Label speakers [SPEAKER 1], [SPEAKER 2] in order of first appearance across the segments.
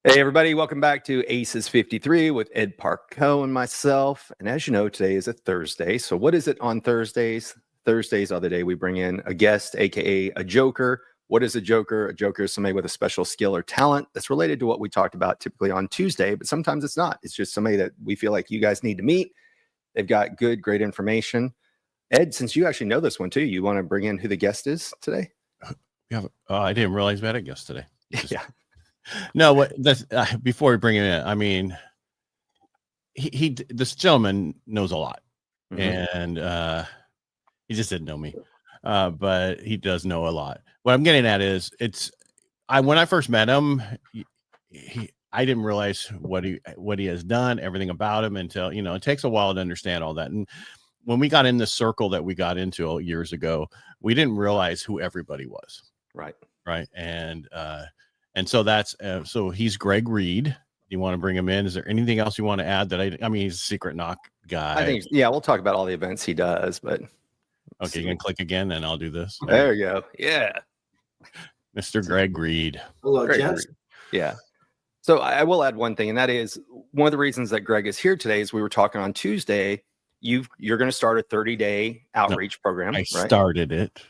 [SPEAKER 1] Hey, everybody. Welcome back to ACES53 with Ed Parcaut and myself. And as you know, today is a Thursday. So what is it on Thursdays? Thursdays are the day we bring in a guest, aka a joker. What is a joker? A joker is somebody with a special skill or talent that's related to what we talked about typically on Tuesday, but sometimes it's not. It's just somebody that we feel like you guys need to meet. They've got great information. Ed, since you actually know this one too, you want to bring in who the guest is today?
[SPEAKER 2] Yeah, I didn't realize we had a guest today.
[SPEAKER 1] Yeah.
[SPEAKER 2] No, what that's before we bring it in. I mean, this gentleman knows a lot, and he just didn't know me, but he does know a lot. What I'm getting at is, when I first met him, I didn't realize what he has done, everything about him, until it takes a while to understand all that. And when we got in the circle that we got into years ago, we didn't realize who everybody was.
[SPEAKER 1] Right.
[SPEAKER 2] And so that's so he's Greg Reid. Do you want to bring him in? Is there anything else you want to add? I mean, he's a secret knock guy.
[SPEAKER 1] I think, yeah, we'll talk about all the events he does, but
[SPEAKER 2] okay, you can click again and I'll do this.
[SPEAKER 1] There you go. Yeah.
[SPEAKER 2] Mr. Greg Reid.
[SPEAKER 3] Hello, gents.
[SPEAKER 1] Yeah. So I will add one thing, and that is one of the reasons that Greg is here today is we were talking on Tuesday. You're going to start a 30-day outreach program.
[SPEAKER 2] I started it.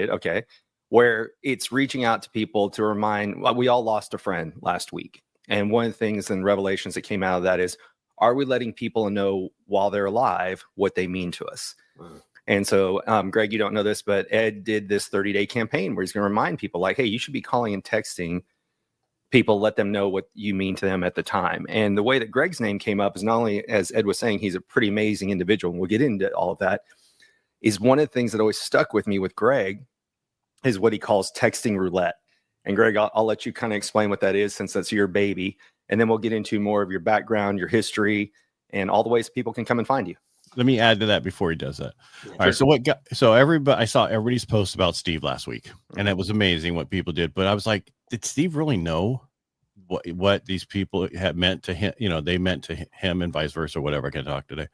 [SPEAKER 1] Okay. Where it's reaching out to people to remind, we all lost a friend last week. And one of the things and revelations that came out of that is, are we letting people know while they're alive what they mean to us? Wow. And so, Greg, you don't know this, but Ed did this 30-day campaign where he's going to remind people like, hey, you should be calling and texting people, let them know what you mean to them at the time. And the way that Greg's name came up is not only, as Ed was saying, he's a pretty amazing individual, and we'll get into all of that, is one of the things that always stuck with me with Greg is what he calls texting roulette. And Greg, I'll let you kind of explain what that is, since that's your baby. And then we'll get into more of your background, your history, and all the ways people can come and find you.
[SPEAKER 2] Let me add to that before he does that. Yeah, all right. So I saw everybody's post about Steve last week, and it was amazing what people did. But I was like, did Steve really know what these people had meant to him? They meant to him, and vice versa, whatever. I can talk today.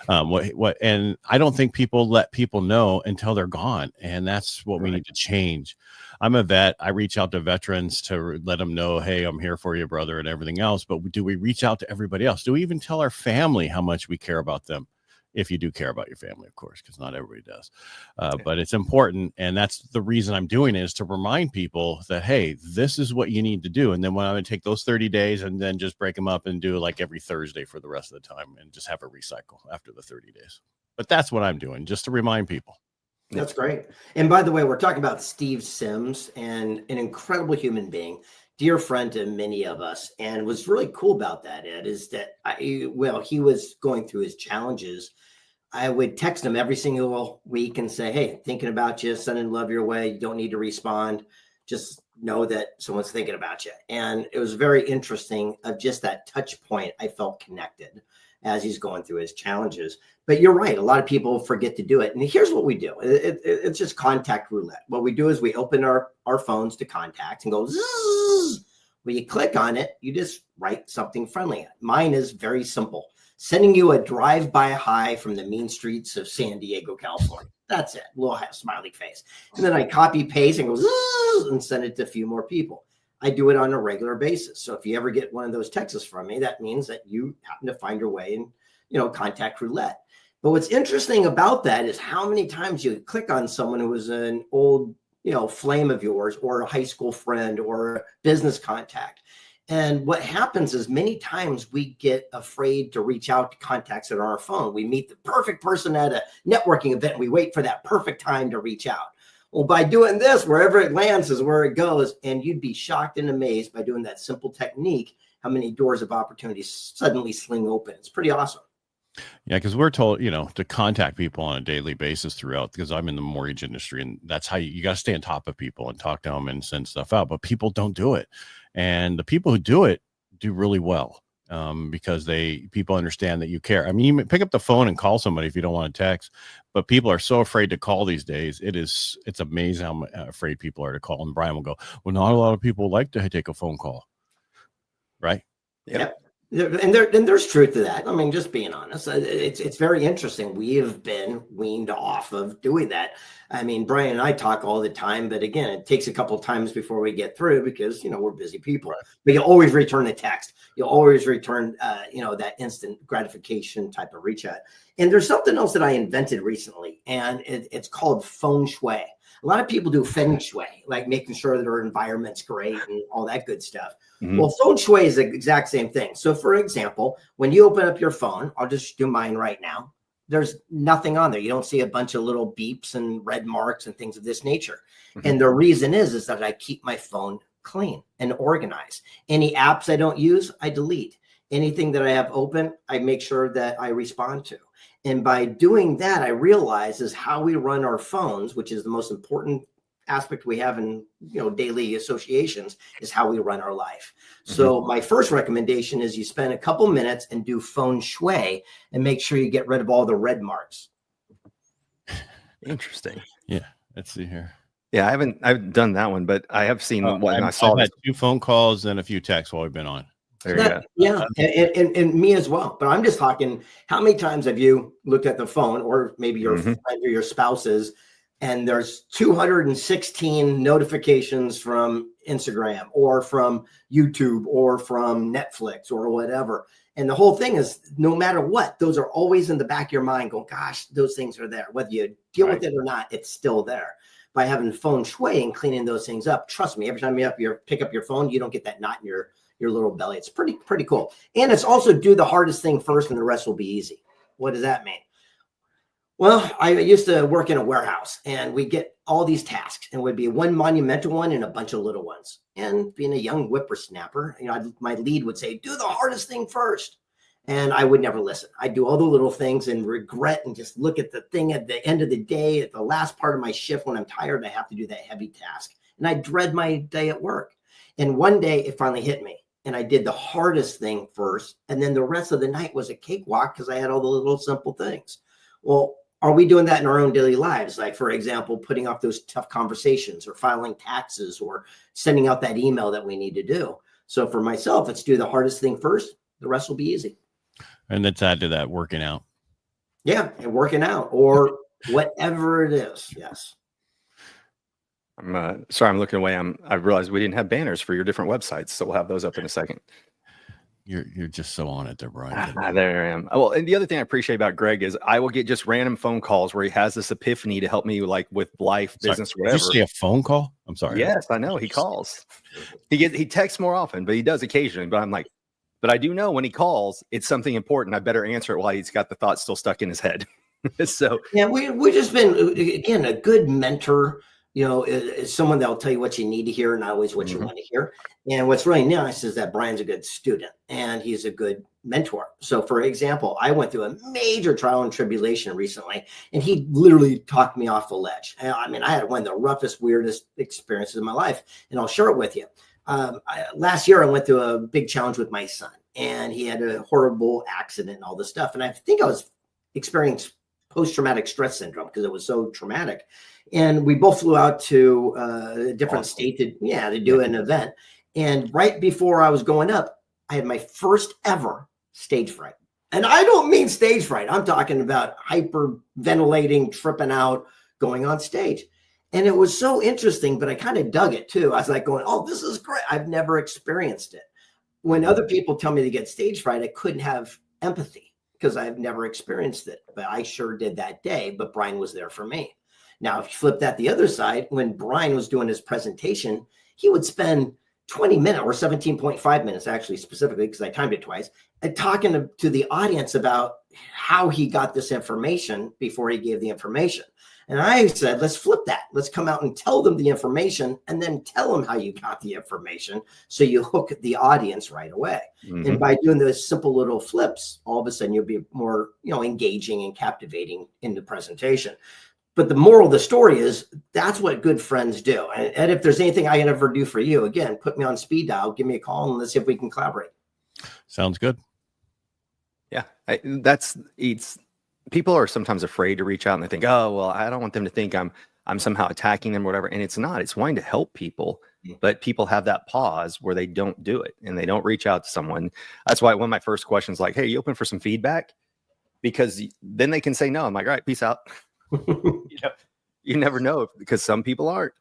[SPEAKER 2] And I don't think people let people know until they're gone. And that's what we need to change. I'm a vet. I reach out to veterans to let them know, hey, I'm here for you, brother, and everything else. But do we reach out to everybody else? Do we even tell our family how much we care about them? If you do care about your family, of course, because not everybody does. But it's important. And that's the reason I'm doing it, is to remind people that, hey, this is what you need to do. And then when I'm going to take those 30 days and then just break them up and do like every Thursday for the rest of the time and just have a recycle after the 30 days. But that's what I'm doing, just to remind people.
[SPEAKER 3] That's great. And by the way, we're talking about Steve Sims, and an incredible human being, dear friend to many of us. And what's really cool about that, Ed, is that he was going through his challenges. I would text him every single week and say, hey, thinking about you, sending love your way. You don't need to respond. Just know that someone's thinking about you. And it was very interesting of just that touch point. I felt connected as he's going through his challenges. But you're right. A lot of people forget to do it. And here's what we do. It's just contact roulette. What we do is we open our phones to contacts and go, zzz. When you click on it, you just write something friendly. Mine is very simple. Sending you a drive-by hi from the mean streets of San Diego, California. That's it. A little smiley face. And then I copy, paste, and go zzz, and send it to a few more people. I do it on a regular basis. So if you ever get one of those texts from me, that means that you happen to find your way in, contact roulette. But what's interesting about that is how many times you click on someone who was an old, flame of yours, or a high school friend, or a business contact. And what happens is many times we get afraid to reach out to contacts that are on our phone. We meet the perfect person at a networking event, and we wait for that perfect time to reach out. Well, by doing this, wherever it lands is where it goes. And you'd be shocked and amazed by doing that simple technique, how many doors of opportunities suddenly sling open. It's pretty awesome.
[SPEAKER 2] Yeah, because we're told, to contact people on a daily basis throughout, because I'm in the mortgage industry, and that's how you got to stay on top of people and talk to them and send stuff out. But people don't do it. And the people who do it do really well, because people understand that you care. I mean, you pick up the phone and call somebody if you don't want to text, but people are so afraid to call these days. It's amazing how afraid people are to call. And Brian will go, well, not a lot of people like to take a phone call. Right.
[SPEAKER 3] Yep. And there's truth to that. I mean, just being honest, it's very interesting. We have been weaned off of doing that. I mean, Brian and I talk all the time, but again, it takes a couple of times before we get through because, we're busy people.
[SPEAKER 2] Right.
[SPEAKER 3] But you'll always return a text. You'll always return, that instant gratification type of reach out. And there's something else that I invented recently, and it's called feng shui. A lot of people do feng shui, like making sure that our environment's great and all that good stuff. Mm-hmm. Well, feng shui is the exact same thing. So, for example, when you open up your phone, I'll just do mine right now. There's nothing on there. You don't see a bunch of little beeps and red marks and things of this nature. Mm-hmm. And the reason is that I keep my phone clean and organized. Any apps I don't use, I delete. Anything that I have open, I make sure that I respond to. And by doing that, I realize is how we run our phones, which is the most important aspect we have in daily associations, is how we run our life. Mm-hmm. So my first recommendation is you spend a couple minutes and do feng shui and make sure you get rid of all the red marks.
[SPEAKER 1] Interesting.
[SPEAKER 2] Yeah, let's see here.
[SPEAKER 1] Yeah, I've done that one, but I have seen I
[SPEAKER 2] saw I've had 2 phone calls and a few texts while we've been on.
[SPEAKER 1] There you go.
[SPEAKER 3] Yeah, and me as well. But I'm just talking, how many times have you looked at the phone, or maybe your friend or your spouse's, and there's 216 notifications from Instagram or from YouTube or from Netflix or whatever. And the whole thing is, no matter what, those are always in the back of your mind going, gosh, those things are there. Whether you deal with it or not, it's still there. By having feng shui and cleaning those things up, trust me, every time you pick up your phone, you don't get that knot in your little belly. It's pretty cool. And it's also do the hardest thing first and the rest will be easy. What does that mean? Well, I used to work in a warehouse and we get all these tasks, and it would be one monumental one and a bunch of little ones. And being a young whippersnapper, my lead would say, do the hardest thing first. And I would never listen. I'd do all the little things and regret and just look at the thing at the end of the day, at the last part of my shift when I'm tired, I have to do that heavy task. And I dread my day at work. And one day it finally hit me. And I did the hardest thing first. And then the rest of the night was a cakewalk because I had all the little simple things. Well, are we doing that in our own daily lives? Like, for example, putting off those tough conversations or filing taxes or sending out that email that we need to do. So for myself, it's do the hardest thing first. The rest will be easy. And
[SPEAKER 2] let's add to that working out.
[SPEAKER 3] Yeah, and working out or whatever it is. Yes.
[SPEAKER 1] I'm sorry, I'm looking away. I realized we didn't have banners for your different websites, so we'll have those up in a second.
[SPEAKER 2] You're just so on it there, Brian.
[SPEAKER 1] There I am. Well, and the other thing I appreciate about Greg is I will get just random phone calls where he has this epiphany to help me, like with life, business, whatever.
[SPEAKER 2] Did you say a phone call? I'm sorry.
[SPEAKER 1] Yes, I know. He calls. He texts more often, but he does occasionally. But I'm like, but I do know when he calls, it's something important. I better answer it while he's got the thoughts still stuck in his head. So
[SPEAKER 3] yeah, we just been, again, a good mentor. Is someone that'll tell you what you need to hear and not always what you want to hear. And what's really nice is that Brian's a good student and he's a good mentor. So for example, I went through a major trial and tribulation recently, and he literally talked me off the ledge. I mean, I had one of the roughest, weirdest experiences in my life, and I'll share it with you. Last year, I went through a big challenge with my son, and he had a horrible accident and all this stuff. And I think I was experiencing post-traumatic stress syndrome because it was so traumatic. And we both flew out to a different state to do an event. And right before I was going up, I had my first ever stage fright. And I don't mean stage fright. I'm talking about hyperventilating, tripping out, going on stage. And it was so interesting, but I kind of dug it too. I was like going, oh, this is great. I've never experienced it. When other people tell me to get stage fright, I couldn't have empathy because I've never experienced it. But I sure did that day. But Brian was there for me. Now, if you flip that the other side, when Brian was doing his presentation, he would spend 20 minutes or 17.5 minutes, actually, specifically, because I timed it twice, talking to the audience about how he got this information before he gave the information. And I said, let's flip that. Let's come out and tell them the information and then tell them how you got the information. So you hook the audience right away. And by doing those simple little flips, all of a sudden you'll be more, engaging and captivating in the presentation. But the moral of the story is that's what good friends do. And if there's anything I can ever do for you, again, put me on speed dial, give me a call, and let's see if we can collaborate.
[SPEAKER 2] Sounds good.
[SPEAKER 1] Yeah, people are sometimes afraid to reach out and they think, oh, well, I don't want them to think I'm somehow attacking them or whatever. And it's not. It's wanting to help people but people have that pause where they don't do it and they don't reach out to someone. That's why one of my first questions, like, hey, you open for some feedback? Because then they can say no. I'm like, all right, peace out. You never know, because some people aren't,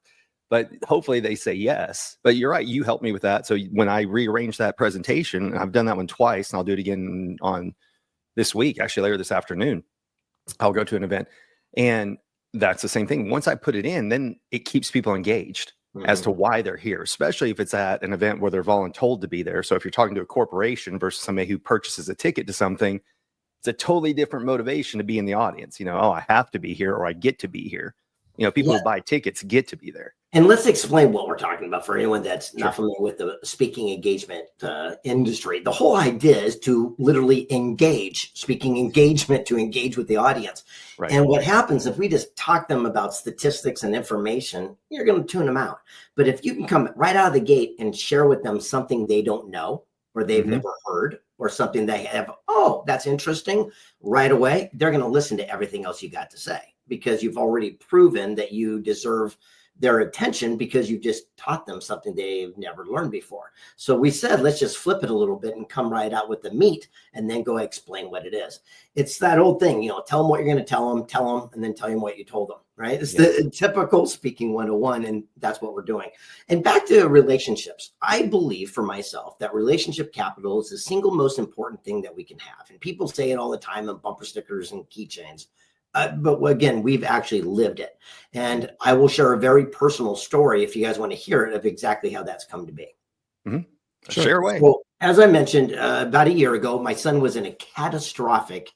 [SPEAKER 1] but hopefully they say yes. But you're right. You helped me with that. So when I rearrange that presentation, I've done that one twice, and I'll do it again on this week, actually later this afternoon, I'll go to an event, and that's the same thing. Once I put it in, then it keeps people engaged as to why they're here, especially if it's at an event where they're voluntold to be there. So if you're talking to a corporation versus somebody who purchases a ticket to something, it's a totally different motivation to be in the audience. Oh, I have to be here, or I get to be here. People who buy tickets get to be there.
[SPEAKER 3] And let's explain what we're talking about for anyone that's not familiar with the speaking engagement industry. The whole idea is to literally engage, speaking engagement, to engage with the audience. Right. And what happens if we just talk them about statistics and information, you're going to tune them out. But if you can come right out of the gate and share with them something they don't know, or they've never heard, or something they have, oh, that's interesting, right away, they're going to listen to everything else you got to say, because you've already proven that you deserve their attention, because you just taught them something they've never learned before. So we said, let's just flip it a little bit and come right out with the meat, and then go explain what it is. It's that old thing, tell them what you're going to tell them, and then tell them what you told them, right? It's the typical speaking 101, and that's what we're doing. And back to relationships. I believe for myself that relationship capital is the single most important thing that we can have. And people say it all the time on bumper stickers and keychains. But again, we've actually lived it. And I will share a very personal story, if you guys want to hear it, of exactly how that's come to be.
[SPEAKER 1] Sure. Share away.
[SPEAKER 3] Well, as I mentioned, about a year ago, my son was in a catastrophic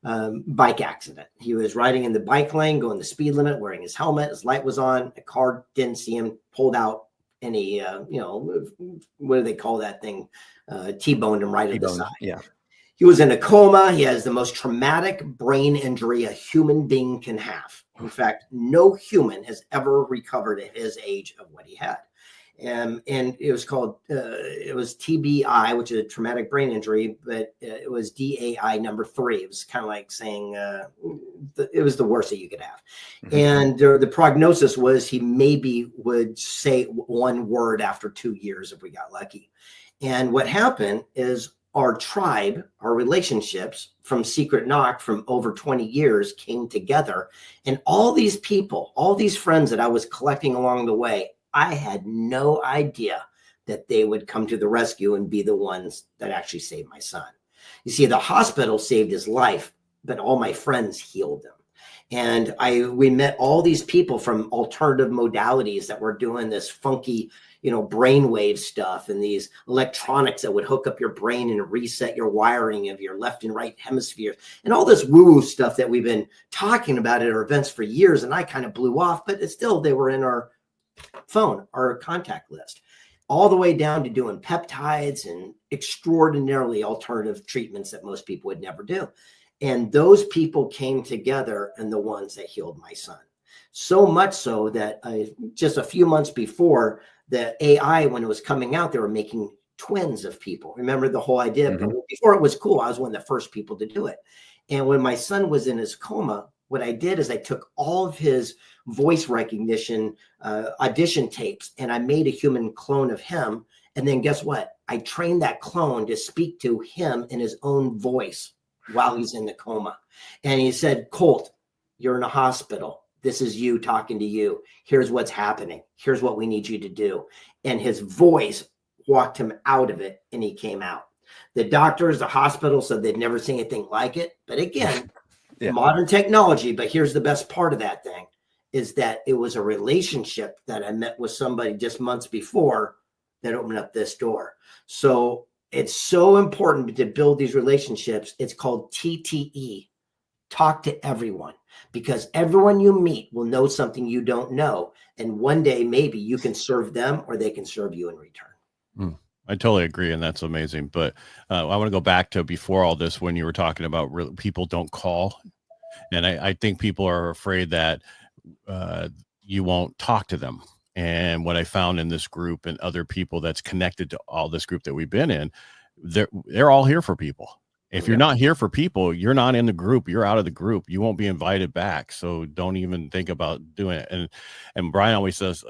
[SPEAKER 3] bike accident. He was riding in the bike lane, going the speed limit, wearing his helmet. His light was on. A car didn't see him, pulled out any, what do they call that thing? T-boned him right at the side.
[SPEAKER 1] Yeah.
[SPEAKER 3] He was in a coma. He has the most traumatic brain injury a human being can have. In fact, no human has ever recovered at his age of what he had. And it was called, it was TBI, which is a traumatic brain injury, but it was DAI number 3. It was kind of like saying it was the worst that you could have. And the prognosis was he maybe would say one word after 2 years if we got lucky. And what happened is, our tribe, our relationships from Secret Knock from over 20 years came together. And all these people, all these friends that I was collecting along the way, I had no idea that they would come to the rescue and be the ones that actually saved my son. You see, the hospital saved his life, but all my friends healed him. And we met all these people from alternative modalities that were doing this funky, brainwave stuff, and these electronics that would hook up your brain and reset your wiring of your left and right hemispheres, and all this woo-woo stuff that we've been talking about at our events for years. And I kind of blew off, but still, they were in our phone, our contact list, all the way down to doing peptides and extraordinarily alternative treatments that most people would never do. And those people came together, and the ones that healed my son. So much so that just a few months before, the AI, when it was coming out, they were making twins of people. Remember the whole idea? Before it was cool, I was one of the first people to do it. And when my son was in his coma, what I did is I took all of his voice recognition audition tapes, and I made a human clone of him. And then guess what? I trained that clone to speak to him in his own voice while he's in the coma. And he said, Colt, you're in a hospital. This is you talking to you. Here's what's happening. Here's what we need you to do. And his voice walked him out of it, and he came out. The doctors, the hospital said they'd never seen anything like it. But again, modern technology. But here's the best part of that thing is that it was a relationship that I met with somebody just months before that opened up this door. So it's so important to build these relationships. It's called TTE. Talk to everyone, because everyone you meet will know something you don't know. And one day, maybe you can serve them, or they can serve you in return.
[SPEAKER 2] I totally agree. And that's amazing. But I want to go back to before all this, when you were talking about people don't call. And I think people are afraid that you won't talk to them. And what I found in this group and other people that's connected to all this group that we've been in, they're all here for people. If you're not here for people, you're not in the group, you're out of the group, you won't be invited back. So don't even think about doing it. And Brian always says,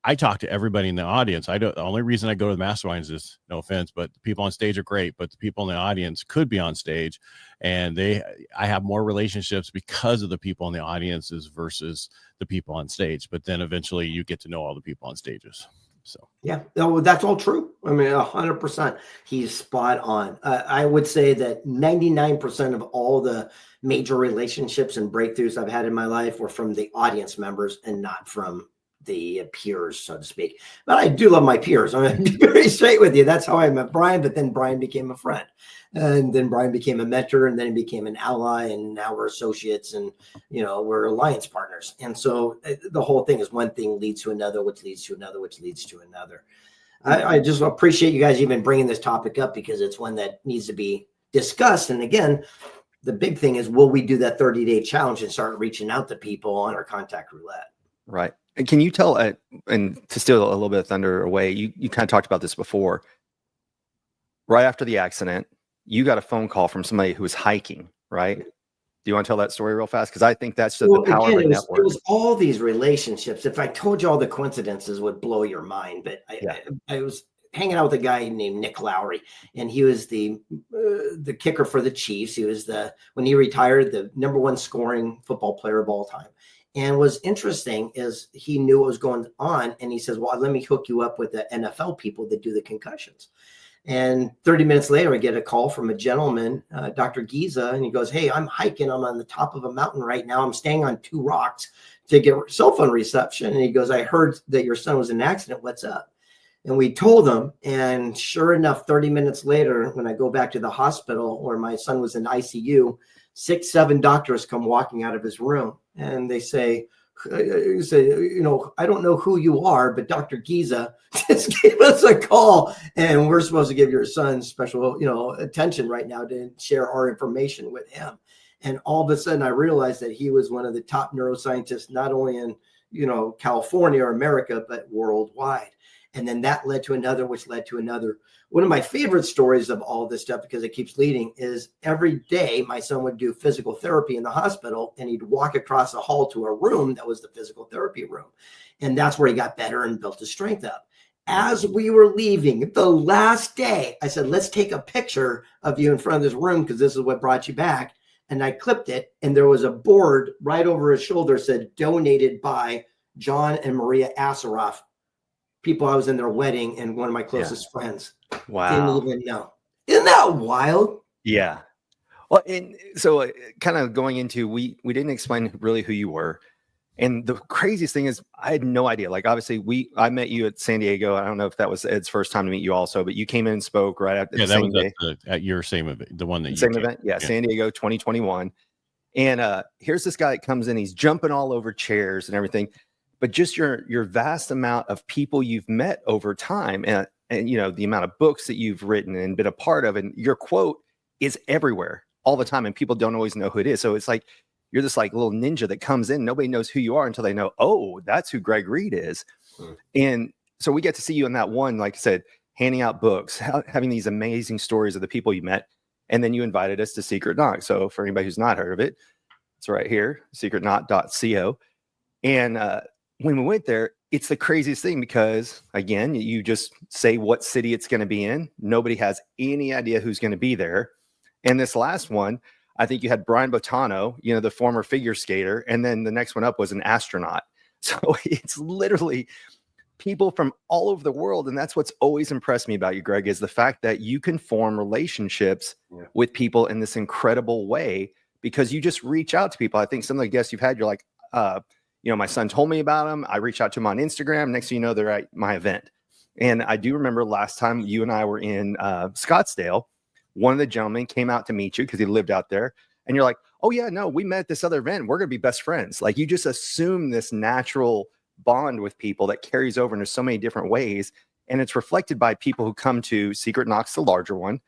[SPEAKER 2] I talk to everybody in the audience. The only reason I go to the masterminds is, no offense, but the people on stage are great, but the people in the audience could be on stage, and I have more relationships because of the people in the audiences versus the people on stage. But then eventually you get to know all the people on stages. So
[SPEAKER 3] yeah, no, that's all true. I mean, 100%. He's spot on. I would say that 99% of all the major relationships and breakthroughs I've had in my life were from the audience members and not from the peers, so to speak. But I do love my peers. I'm going to be very straight with you. That's how I met Brian. But then Brian became a friend, and then Brian became a mentor, and then he became an ally, and now we're associates, and we're alliance partners. And so the whole thing is one thing leads to another, which leads to another, which leads to another. I just appreciate you guys even bringing this topic up, because it's one that needs to be discussed. And again, the big thing is, will we do that 30-day challenge and start reaching out to people on our contact roulette?
[SPEAKER 1] Right. And can you tell, and to steal a little bit of thunder away, you kind of talked about this before. Right after the accident, you got a phone call from somebody who was hiking, right? Do you want to tell that story real fast? Because I think that's just the power of a network.
[SPEAKER 3] It was all these relationships. If I told you all the coincidences, would blow your mind. But I was hanging out with a guy named Nick Lowry, and he was the kicker for the Chiefs. He was when he retired, the #1 scoring football player of all time. And what's interesting is he knew what was going on, and he says, well, let me hook you up with the NFL people that do the concussions. And 30 minutes later, I get a call from a gentleman, Dr. Giza, and he goes, hey, I'm hiking. I'm on the top of a mountain right now. I'm staying on 2 rocks to get cell phone reception. And he goes, I heard that your son was in an accident. What's up? And we told him, and sure enough, 30 minutes later, when I go back to the hospital where my son was in ICU, 6, 7 doctors come walking out of his room, and they say, I don't know who you are, but Dr. Giza just gave us a call, and we're supposed to give your son special, attention right now to share our information with him. And all of a sudden, I realized that he was one of the top neuroscientists, not only in, California or America, but worldwide. And then that led to another, which led to another. One of my favorite stories of all this stuff, because it keeps leading, is every day my son would do physical therapy in the hospital, and he'd walk across the hall to a room that was the physical therapy room. And that's where he got better and built his strength up. As we were leaving the last day, I said, let's take a picture of you in front of this room, because this is what brought you back. And I clipped it, and there was a board right over his shoulder that said, donated by John and Maria Asaroff, people I was in their wedding and one of my closest friends.
[SPEAKER 1] Wow.
[SPEAKER 3] Didn't even know. Isn't that wild?
[SPEAKER 1] Yeah. Well, and so kind of going into, we didn't explain really who you were. And the craziest thing is I had no idea. Like, obviously I met you at San Diego. I don't know if that was Ed's first time to meet you also, but you came in and spoke right after the same day.
[SPEAKER 2] At your same event, the one that
[SPEAKER 1] same event. Yeah. San Diego 2021. And here's this guy that comes in, he's jumping all over chairs and everything, but just your vast amount of people you've met over time, and the amount of books that you've written and been a part of, and your quote is everywhere all the time, and people don't always know who it is. So it's like you're this like little ninja that comes in. Nobody knows who you are until they know, oh, that's who Greg Reid is. And so we get to see you in that one, like I said, handing out books, having these amazing stories of the people you met. And then you invited us to Secret Knock. So for anybody who's not heard of it, it's right here, secretknock.co. And when we went there, it's the craziest thing, because again, you just say what city it's going to be in. Nobody has any idea who's going to be there. And this last one, I think you had Brian Bottano, the former figure skater. And then the next one up was an astronaut. So it's literally people from all over the world. And that's what's always impressed me about you, Greg, is the fact that you can form relationships with people in this incredible way, because you just reach out to people. I think some of the guests you've had, you're like, my son told me about them. I reached out to him on Instagram. Next thing you know, they're at my event. And I do remember last time you and I were in Scottsdale, one of the gentlemen came out to meet you because he lived out there. And you're like, oh yeah, no, we met at this other event. We're going to be best friends. Like, you just assume this natural bond with people that carries over into so many different ways. And it's reflected by people who come to Secret Knocks, the larger one.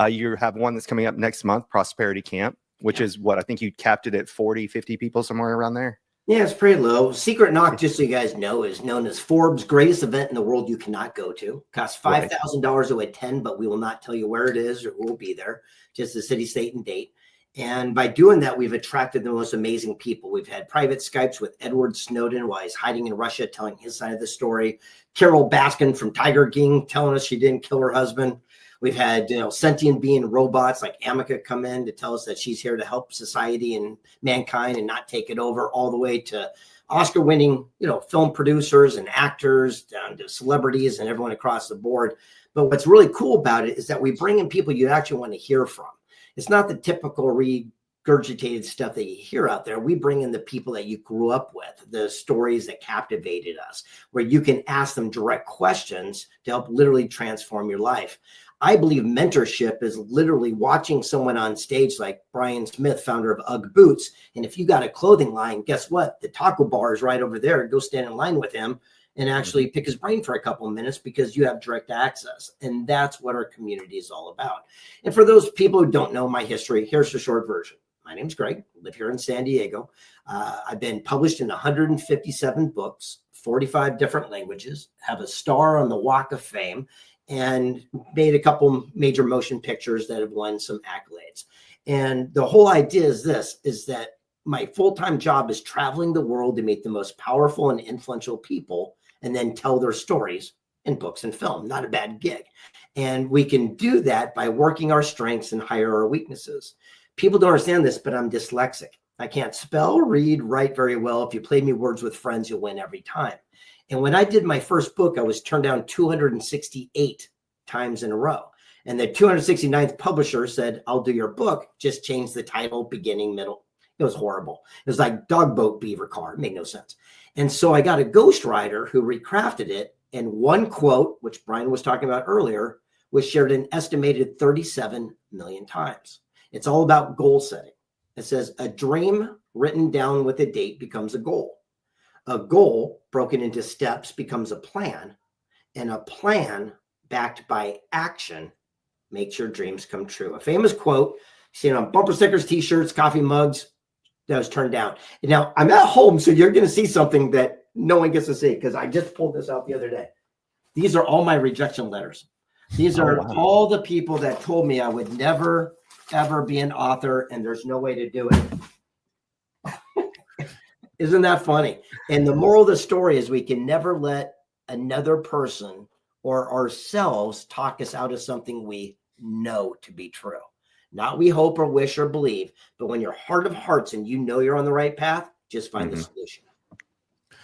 [SPEAKER 1] You have one that's coming up next month, Prosperity Camp, which is what I think you capped it at 40, 50 people, somewhere around there.
[SPEAKER 3] Yeah, it's pretty low. Secret Knock, just so you guys know, is known as Forbes' greatest event in the world you cannot go to. Costs $5,000 to attend, but we will not tell you where it is or who will be there, just the city, state, and date. And by doing that, we've attracted the most amazing people. We've had private Skypes with Edward Snowden while he's hiding in Russia, telling his side of the story. Carol Baskin from Tiger King telling us she didn't kill her husband. We've had, sentient being robots like Amica come in to tell us that she's here to help society and mankind and not take it over, all the way to Oscar-winning, film producers and actors, down to celebrities and everyone across the board. But what's really cool about it is that we bring in people you actually want to hear from. It's not the typical regurgitated stuff that you hear out there. We bring in the people that you grew up with, the stories that captivated us, where you can ask them direct questions to help literally transform your life. I believe mentorship is literally watching someone on stage like Brian Smith, founder of UGG Boots. And if you got a clothing line, guess what? The taco bar is right over there. Go stand in line with him and actually pick his brain for a couple of minutes, because you have direct access. And that's what our community is all about. And for those people who don't know my history, here's the short version. My name's Greg, live here in San Diego. I've been published in 157 books, 45 different languages, have a star on the Walk of Fame, and made a couple major motion pictures that have won some accolades. And the whole idea is that my full-time job is traveling the world to meet the most powerful and influential people and then tell their stories in books and film. Not a bad gig. And we can do that by working our strengths and hire our weaknesses. People don't understand this, but I'm dyslexic. I can't spell, read, write very well. If you play me words with friends, you'll win every time. And when I did my first book, I was turned down 268 times in a row. And the 269th publisher said, I'll do your book, just change the title, beginning, middle. It was horrible. It was like dog boat, beaver car. It made no sense. And so I got a ghostwriter who recrafted it. And one quote, which Brian was talking about earlier, was shared an estimated 37 million times. It's all about goal setting. It says, a dream written down with a date becomes a goal. A goal broken into steps becomes a plan, and a plan backed by action makes your dreams come true. A famous quote, seen on bumper stickers, t-shirts, coffee mugs, that was turned down. And now I'm at home, so you're going to see something that no one gets to see, because I just pulled this out the other day. These are all my rejection letters. These are all the people that told me I would never, ever be an author, and there's no way to do it. Isn't that funny? And the moral of the story is we can never let another person or ourselves talk us out of something we know to be true. Not we hope or wish or believe, but when you're heart of hearts and you know you're on the right path, just find the solution.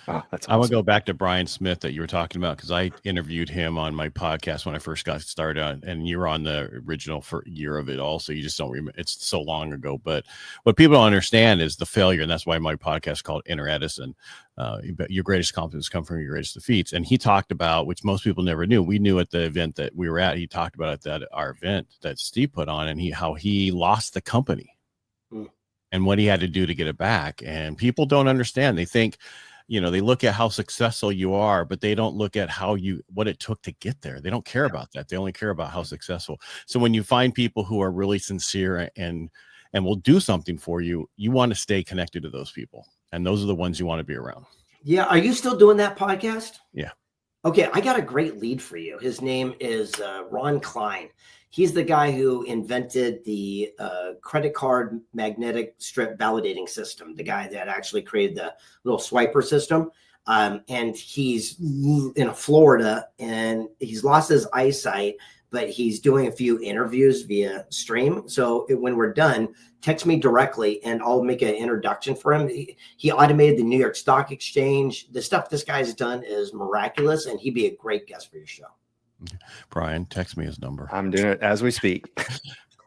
[SPEAKER 2] Oh, that's awesome. I want to go back to Brian Smith that you were talking about, because I interviewed him on my podcast when I first got started, and you were on the original for year of it all. So you just don't remember. It's so long ago. But what people don't understand is the failure. And that's why my podcast is called Inner Edison. Your greatest accomplishments come from your greatest defeats. And he talked about, which most people never knew. We knew at the event that we were at, he talked about it, that our event that Steve put on, and how he lost the company and what he had to do to get it back. And people don't understand. They think, they look at how successful you are, but they don't look at what it took to get there. They don't care about that. They only care about how successful. So when you find people who are really sincere and will do something for you, you want to stay connected to those people. And those are the ones you want to be around. Yeah.
[SPEAKER 3] Are you still doing that podcast?
[SPEAKER 2] Yeah.
[SPEAKER 3] Okay. I got a great lead for you. His name is Ron Klein. He's the guy who invented the credit card magnetic strip validating system, the guy that actually created the little swiper system. And he's in Florida, and he's lost his eyesight, but he's doing a few interviews via stream. So when we're done, text me directly and I'll make an introduction for him. He automated the New York Stock Exchange. The stuff this guy's done is miraculous, and he'd be a great guest for your show.
[SPEAKER 2] Brian, text me his number.
[SPEAKER 1] I'm doing it as we speak.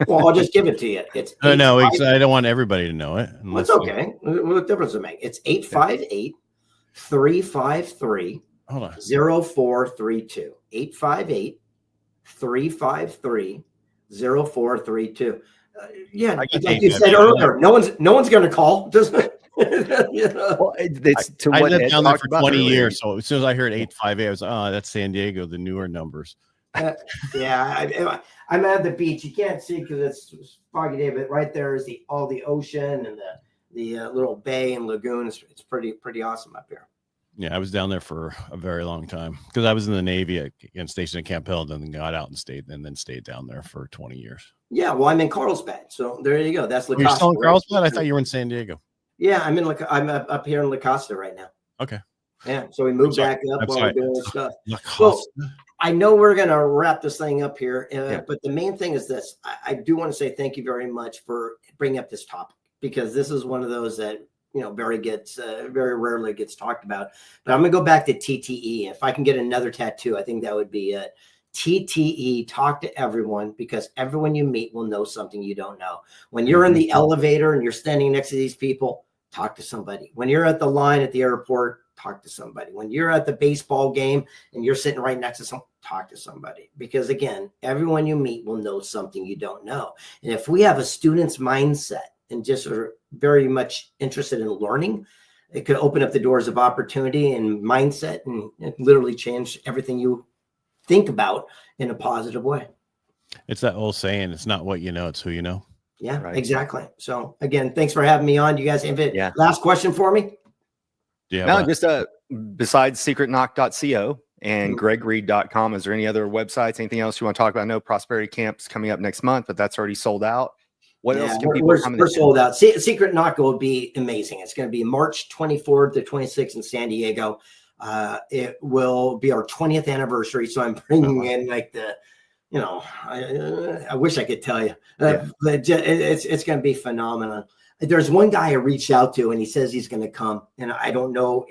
[SPEAKER 3] Well, I'll just give it to you. It's
[SPEAKER 2] I don't want everybody to know it.
[SPEAKER 3] That's okay. What difference does it make? It's 858-353-0432. 858-353-0432. Yeah, like you said earlier, no one's going to call. Doesn't it?
[SPEAKER 1] Well, it's to
[SPEAKER 2] I
[SPEAKER 1] what
[SPEAKER 2] lived down there for 20
[SPEAKER 1] earlier.
[SPEAKER 2] years, so as soon as I heard 858, I was that's San Diego, the newer numbers.
[SPEAKER 3] Yeah, I'm at the beach. You can't see because it's foggy day, but right there is all the ocean and the little bay and lagoon. It's pretty awesome up here.
[SPEAKER 2] Yeah, I was down there for a very long time because I was in the Navy and stationed at Camp Hill, and then got out and stayed down there for 20 years.
[SPEAKER 3] Yeah, well, I'm in Carlsbad, so there you go. That's La Costa.
[SPEAKER 2] You're still in
[SPEAKER 3] right?
[SPEAKER 2] Carlsbad? I thought you were in San Diego.
[SPEAKER 3] Yeah, I'm up here in La Costa right now.
[SPEAKER 2] Okay.
[SPEAKER 3] Yeah, so we moved back up while we're doing this stuff. So I know we're going to wrap this thing up here, but the main thing is this. I do want to say thank you very much for bringing up this topic, because this is one of those that very rarely gets talked about. But I'm going to go back to TTE. If I can get another tattoo, I think that would be it. TTE, talk to everyone, because everyone you meet will know something you don't know. When you're in the elevator and you're standing next to these people, talk to somebody. When you're at the line at the airport, talk to somebody. When you're at the baseball game and you're sitting right next to someone, talk to somebody. Because again, everyone you meet will know something you don't know. And if we have a student's mindset and just are very much interested in learning, it could open up the doors of opportunity and mindset, and it literally change everything you think about in a positive way.
[SPEAKER 2] It's that old saying, it's not what you know, it's who you know.
[SPEAKER 3] Yeah, right. Exactly. So again, thanks for having me on. You guys have a last question for me?
[SPEAKER 2] Yeah.
[SPEAKER 1] No, just besides secretknock.co and gregreid.com, is there any other websites, anything else you want to talk about? I know Prosperity Camp's coming up next month, but that's already sold out. What else can people come?
[SPEAKER 3] We're sold out. Secret Knock will be amazing. It's going to be March 24th to 26th in San Diego. It will be our 20th anniversary. So I'm bringing in like the, I wish I could tell you, but it's going to be phenomenal. There's one guy I reached out to, and he says he's going to come, and I don't know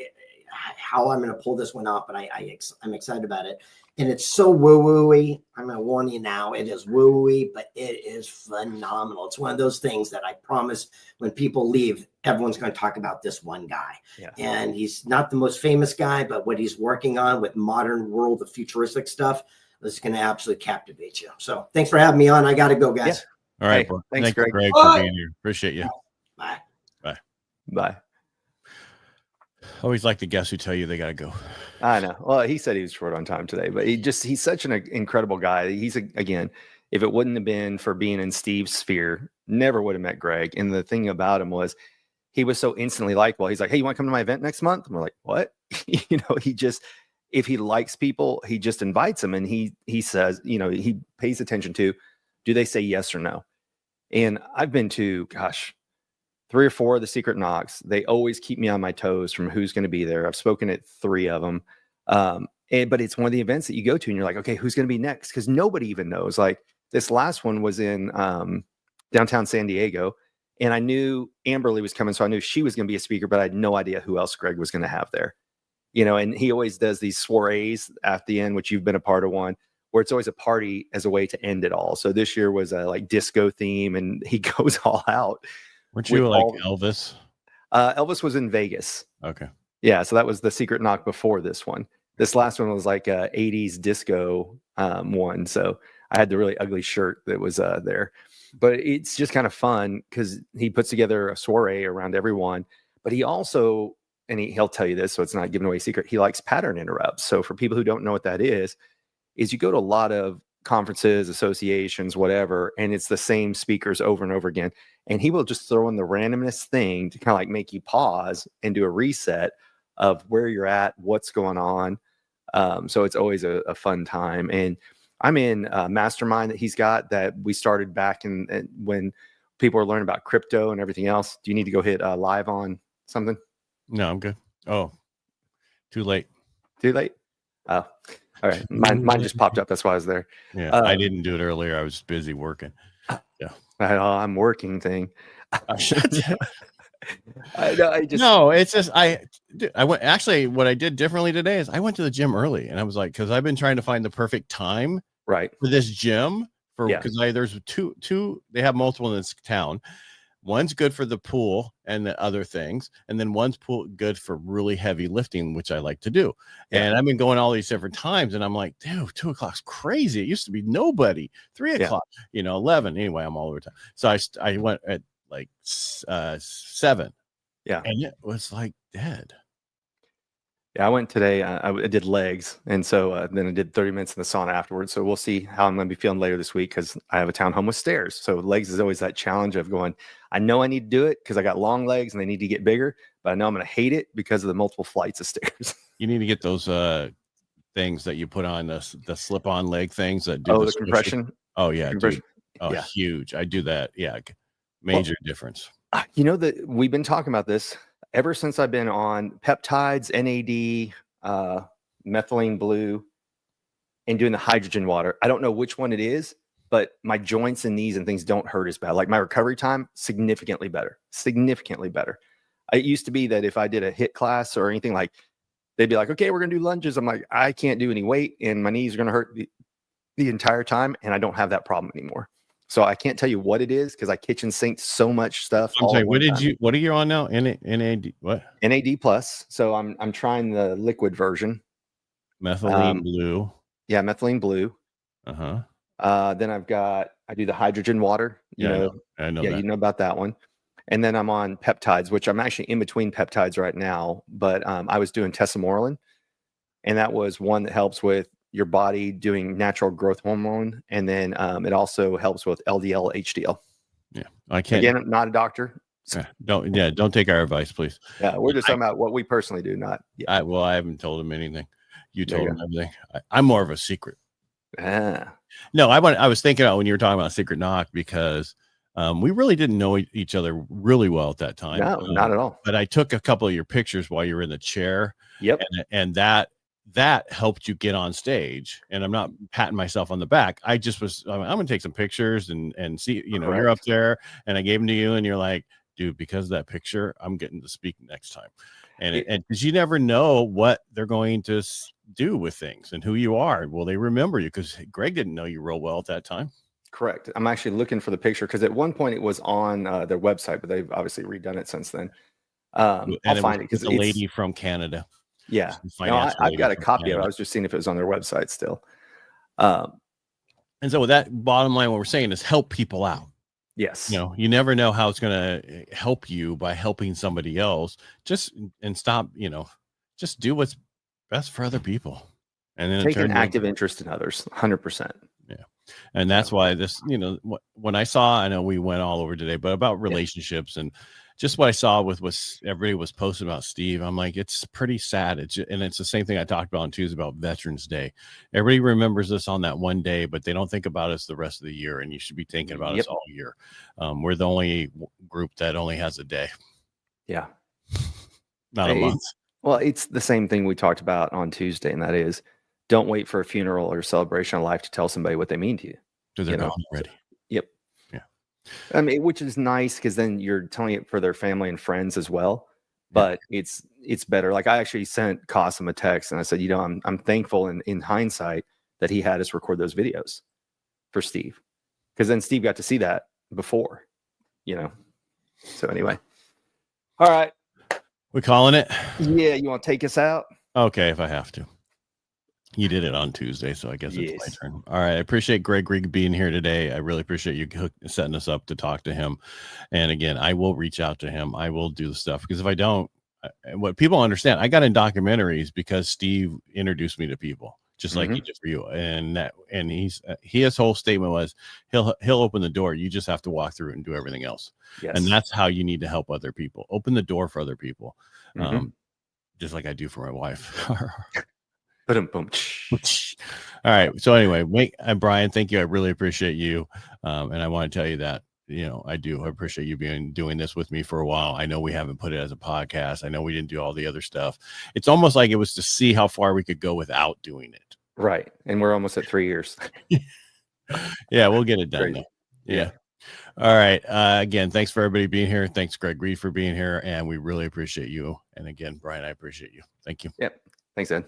[SPEAKER 3] how I'm going to pull this one off, but I'm excited about it. And it's so woo-woo-y. I'm going to warn you now. It is woo-woo-y, but it is phenomenal. It's one of those things that I promise when people leave, everyone's going to talk about this one guy. Yeah. And he's not the most famous guy, but what he's working on with modern world of futuristic stuff is going to absolutely captivate you. So thanks for having me on. I got to go, guys.
[SPEAKER 2] Yeah. All right.
[SPEAKER 1] Hey, thanks, Greg.
[SPEAKER 2] Greg, for being here. Appreciate you.
[SPEAKER 3] Bye.
[SPEAKER 2] Bye.
[SPEAKER 1] Bye.
[SPEAKER 2] Always like the guests who tell you they got to go.
[SPEAKER 1] I know. Well, he said he was short on time today, but he's such an incredible guy. Again, if it wouldn't have been for being in Steve's sphere, never would have met Greg. And the thing about him was he was so instantly likable. He's like, hey, you want to come to my event next month? And we're like, what? If he likes people, he just invites them. And he says, he pays attention to, do they say yes or no? And I've been to, 3 or 4 of the Secret Knocks. They always keep me on my toes from who's going to be there. I've spoken at 3 of them. But it's one of the events that you go to and you're like, okay, who's going to be next? Because nobody even knows. Like this last one was in downtown San Diego, and I knew Amberly was coming. So I knew she was going to be a speaker, but I had no idea who else Greg was going to have there. And he always does these soirees at the end, which you've been a part of one, where it's always a party as a way to end it all. So this year was a like disco theme, and he goes all out.
[SPEAKER 2] Weren't you like Elvis?
[SPEAKER 1] Elvis was in Vegas.
[SPEAKER 2] Okay.
[SPEAKER 1] Yeah. So that was the Secret Knock before this one. This last one was like a 80s disco one. So I had the really ugly shirt that was there. But it's just kind of fun because he puts together a soiree around everyone. But he also, and he'll tell you this, so it's not giving away a secret, he likes pattern interrupts. So for people who don't know what that is you go to a lot of conferences, associations, whatever, and it's the same speakers over and over again. And he will just throw in the randomness thing to kind of like make you pause and do a reset of where you're at, what's going on. So it's always a fun time. And I'm in a mastermind that he's got that we started back in when people were learning about crypto and everything else. Do you need to go hit live on something?
[SPEAKER 2] No, I'm good. Oh, too late.
[SPEAKER 1] Too late? Oh, all right. Mine just popped up. That's why I was there.
[SPEAKER 2] Yeah, I didn't do it earlier. I was busy working. Yeah.
[SPEAKER 1] I'm working thing.
[SPEAKER 2] No, it's just I went. Actually, what I did differently today is I went to the gym early, and I was like, because I've been trying to find the perfect time
[SPEAKER 1] for
[SPEAKER 2] this gym because there's two. They have multiple in this town. One's good for the pool and the other things, and then one's good for really heavy lifting, which I like to do. Yeah. And I've been going all these different times, and I'm like, dude, 2 o'clock's crazy. It used to be nobody. 3 o'clock, 11. Anyway, I'm all over time. So I went at like 7.
[SPEAKER 1] Yeah.
[SPEAKER 2] And it was like dead.
[SPEAKER 1] Yeah, I went today. I did legs, and so then I did 30 minutes in the sauna afterwards. So we'll see how I'm going to be feeling later this week because I have a townhome with stairs. So legs is always that challenge of going. I know I need to do it because I got long legs and they need to get bigger, but I know I'm going to hate it because of the multiple flights of stairs.
[SPEAKER 2] You need to get those things that you put on the slip-on leg things that do
[SPEAKER 1] Oh, the
[SPEAKER 2] squishy.
[SPEAKER 1] compression.
[SPEAKER 2] Oh yeah,
[SPEAKER 1] Compression.
[SPEAKER 2] dude. Oh,
[SPEAKER 1] Yeah.
[SPEAKER 2] huge. I do that. Yeah, major difference.
[SPEAKER 1] You know that we've been talking about this ever since I've been on peptides, NAD, methylene blue, and doing the hydrogen water. I don't know which one it is, but my joints and knees and things don't hurt as bad. Like my recovery time, significantly better. Significantly better. It used to be that if I did a HIIT class or anything, like they'd be like, okay, we're gonna do lunges. I'm like, I can't do any weight and my knees are gonna hurt the entire time, and I don't have that problem anymore. So I can't tell you what it is because I kitchen sink so much stuff.
[SPEAKER 2] I'm sorry, what are you on now? NAD what?
[SPEAKER 1] NAD plus. So I'm trying the liquid version.
[SPEAKER 2] Methylene blue.
[SPEAKER 1] Yeah, methylene blue. Then I do the hydrogen water. You know
[SPEAKER 2] I know
[SPEAKER 1] yeah,
[SPEAKER 2] that.
[SPEAKER 1] you know about that one. And then I'm on peptides, which I'm actually in between peptides right now. But I was doing tesamorelin, and that was one that helps with your body doing natural growth hormone, and then it also helps with LDL, HDL.
[SPEAKER 2] Yeah, I can't.
[SPEAKER 1] Again, I'm not a doctor.
[SPEAKER 2] So. Don't take our advice, please.
[SPEAKER 1] Yeah, we're just talking about what we personally do, not. Yeah.
[SPEAKER 2] I haven't told him anything. You told him everything. I'm more of a secret. No, I was thinking about when you were talking about Secret Knock because we really didn't know each other really well at that time.
[SPEAKER 1] No, not at all.
[SPEAKER 2] But I took a couple of your pictures while you were in the chair.
[SPEAKER 1] Yep.
[SPEAKER 2] And that helped you get on stage. And I'm not patting myself on the back. I just was, I'm going to take some pictures and see, you're up there, and I gave them to you and you're like, dude, because of that picture, I'm getting to speak next time. And because you never know what they're going to do with things and who you are. Will they remember you? Because Greg didn't know you real well at that time.
[SPEAKER 1] Correct. I'm actually looking for the picture because at one point it was on their website, but they've obviously redone it since then. I'll find it because
[SPEAKER 2] the lady from Canada.
[SPEAKER 1] Yeah, I've got a copy of it. I was just seeing if it was on their website still.
[SPEAKER 2] And so with that, bottom line, what we're saying is help people out.
[SPEAKER 1] Yes.
[SPEAKER 2] You never know how it's going to help you by helping somebody else. Just do what's best for other people. And then
[SPEAKER 1] take an active interest in others. 100%.
[SPEAKER 2] Yeah. And that's why this, when I saw, I know we went all over today, but about relationships and just what I saw with what everybody was posting about Steve, I'm like, it's pretty sad. And it's the same thing I talked about on Tuesday about Veterans Day. Everybody remembers us on that one day, but they don't think about us the rest of the year. And you should be thinking about us all year. We're the only group that only has a day.
[SPEAKER 1] Yeah.
[SPEAKER 2] Not a month.
[SPEAKER 1] Well, it's the same thing we talked about on Tuesday, and that is don't wait for a funeral or celebration of life to tell somebody what they mean to you.
[SPEAKER 2] Because they're gone already.
[SPEAKER 1] Yep. Yeah. I mean, which is nice because then you're telling it for their family and friends as well. But it's better. Like I actually sent Qasim a text and I said, I'm thankful in hindsight that he had us record those videos for Steve. Because then Steve got to see that before, So anyway. All right.
[SPEAKER 2] We calling it?
[SPEAKER 1] Yeah, you want to take us out?
[SPEAKER 2] Okay, if I have to. You did it on Tuesday, so I guess it's my turn. All right. I appreciate Greg Reed being here today. I really appreciate you setting us up to talk to him. And again, I will reach out to him. I will do the stuff because if I don't, what people understand, I got in documentaries because Steve introduced me to people, just like he did for you. And his whole statement was he'll open the door. You just have to walk through it and do everything else. Yes. And that's how you need to help other people. Open the door for other people, just like I do for my wife.
[SPEAKER 1] Boom.
[SPEAKER 2] All right. So anyway, Brian, thank you. I really appreciate you. And I want to tell you that, I appreciate you doing this with me for a while. I know we haven't put it as a podcast. I know we didn't do all the other stuff. It's almost like it was to see how far we could go without doing it.
[SPEAKER 1] Right. And we're almost at 3 years.
[SPEAKER 2] Yeah, we'll get it done. Yeah. All right. Again, thanks for everybody being here. Thanks, Greg Reed, for being here. And we really appreciate you. And again, Brian, I appreciate you. Thank you.
[SPEAKER 1] Yep. Thanks, Ed.